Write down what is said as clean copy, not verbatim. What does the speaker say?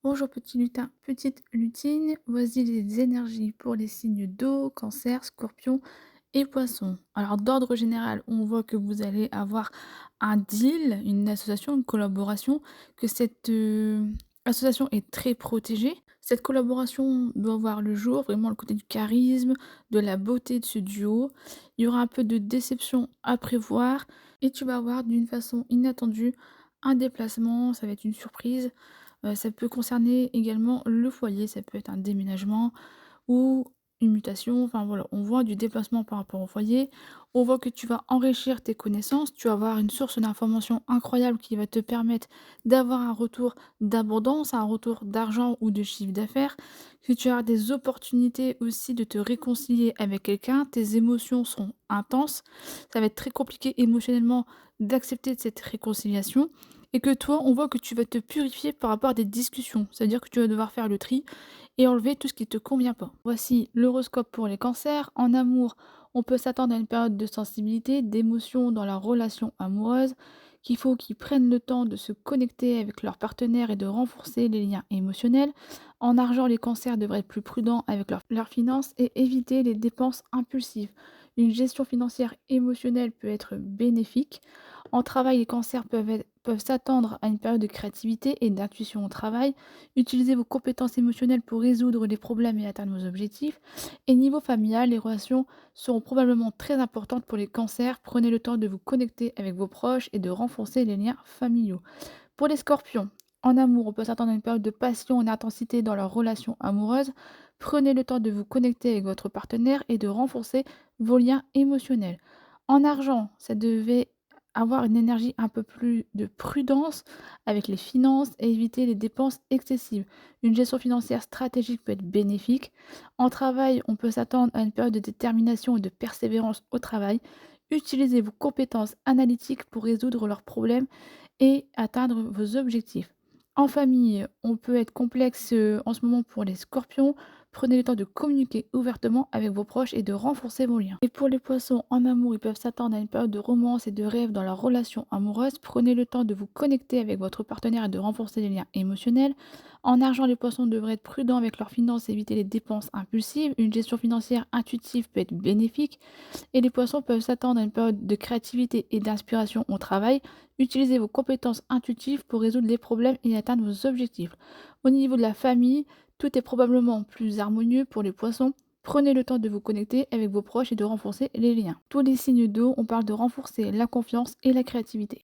Bonjour petit lutin, petite lutine, voici les énergies pour les signes d'eau, cancer, scorpion et poisson. Alors d'ordre général, on voit que vous allez avoir un deal, une association, une collaboration, que cette association est très protégée. Cette collaboration doit voir le jour, vraiment le côté du charisme, de la beauté de ce duo. Il y aura un peu de déception à prévoir et tu vas avoir d'une façon inattendue un déplacement, ça va être une surprise. Ça peut concerner également le foyer, ça peut être un déménagement ou une mutation, enfin voilà, on voit du déplacement par rapport au foyer. On voit que tu vas enrichir tes connaissances, tu vas avoir une source d'information incroyable qui va te permettre d'avoir un retour d'abondance, un retour d'argent ou de chiffre d'affaires, que tu as des opportunités aussi de te réconcilier avec quelqu'un, tes émotions seront intenses, ça va être très compliqué émotionnellement d'accepter cette réconciliation et que toi, on voit que tu vas te purifier par rapport à des discussions. C'est-à-dire que tu vas devoir faire le tri et enlever tout ce qui te convient pas. Voici l'horoscope pour les cancers. En amour, on peut s'attendre à une période de sensibilité, d'émotion dans la relation amoureuse, qu'il faut qu'ils prennent le temps de se connecter avec leur partenaire et de renforcer les liens émotionnels. En argent, les cancers devraient être plus prudents avec leurs finances et éviter les dépenses impulsives. Une gestion financière émotionnelle peut être bénéfique. En travail, les cancers peuvent s'attendre à une période de créativité et d'intuition au travail. Utilisez vos compétences émotionnelles pour résoudre les problèmes et atteindre vos objectifs. Et niveau familial, les relations seront probablement très importantes pour les cancers. Prenez le temps de vous connecter avec vos proches et de renforcer les liens familiaux. Pour les scorpions, en amour, on peut s'attendre à une période de passion et d'intensité dans leur relation amoureuse. Prenez le temps de vous connecter avec votre partenaire et de renforcer vos liens émotionnels. En argent, ça devait avoir une énergie un peu plus de prudence avec les finances et éviter les dépenses excessives. Une gestion financière stratégique peut être bénéfique. En travail, on peut s'attendre à une période de détermination et de persévérance au travail. Utilisez vos compétences analytiques pour résoudre leurs problèmes et atteindre vos objectifs. En famille, on peut être complexe en ce moment pour les scorpions. Prenez le temps de communiquer ouvertement avec vos proches et de renforcer vos liens. Et pour les poissons, en amour, ils peuvent s'attendre à une période de romance et de rêve dans leur relation amoureuse. Prenez le temps de vous connecter avec votre partenaire et de renforcer les liens émotionnels. En argent, les poissons devraient être prudents avec leurs finances et éviter les dépenses impulsives. Une gestion financière intuitive peut être bénéfique. Et les poissons peuvent s'attendre à une période de créativité et d'inspiration au travail. Utilisez vos compétences intuitives pour résoudre les problèmes et atteindre vos objectifs. Au niveau de la famille, tout est probablement plus harmonieux pour les poissons. Prenez le temps de vous connecter avec vos proches et de renforcer les liens. Tous les signes d'eau, on parle de renforcer la confiance et la créativité.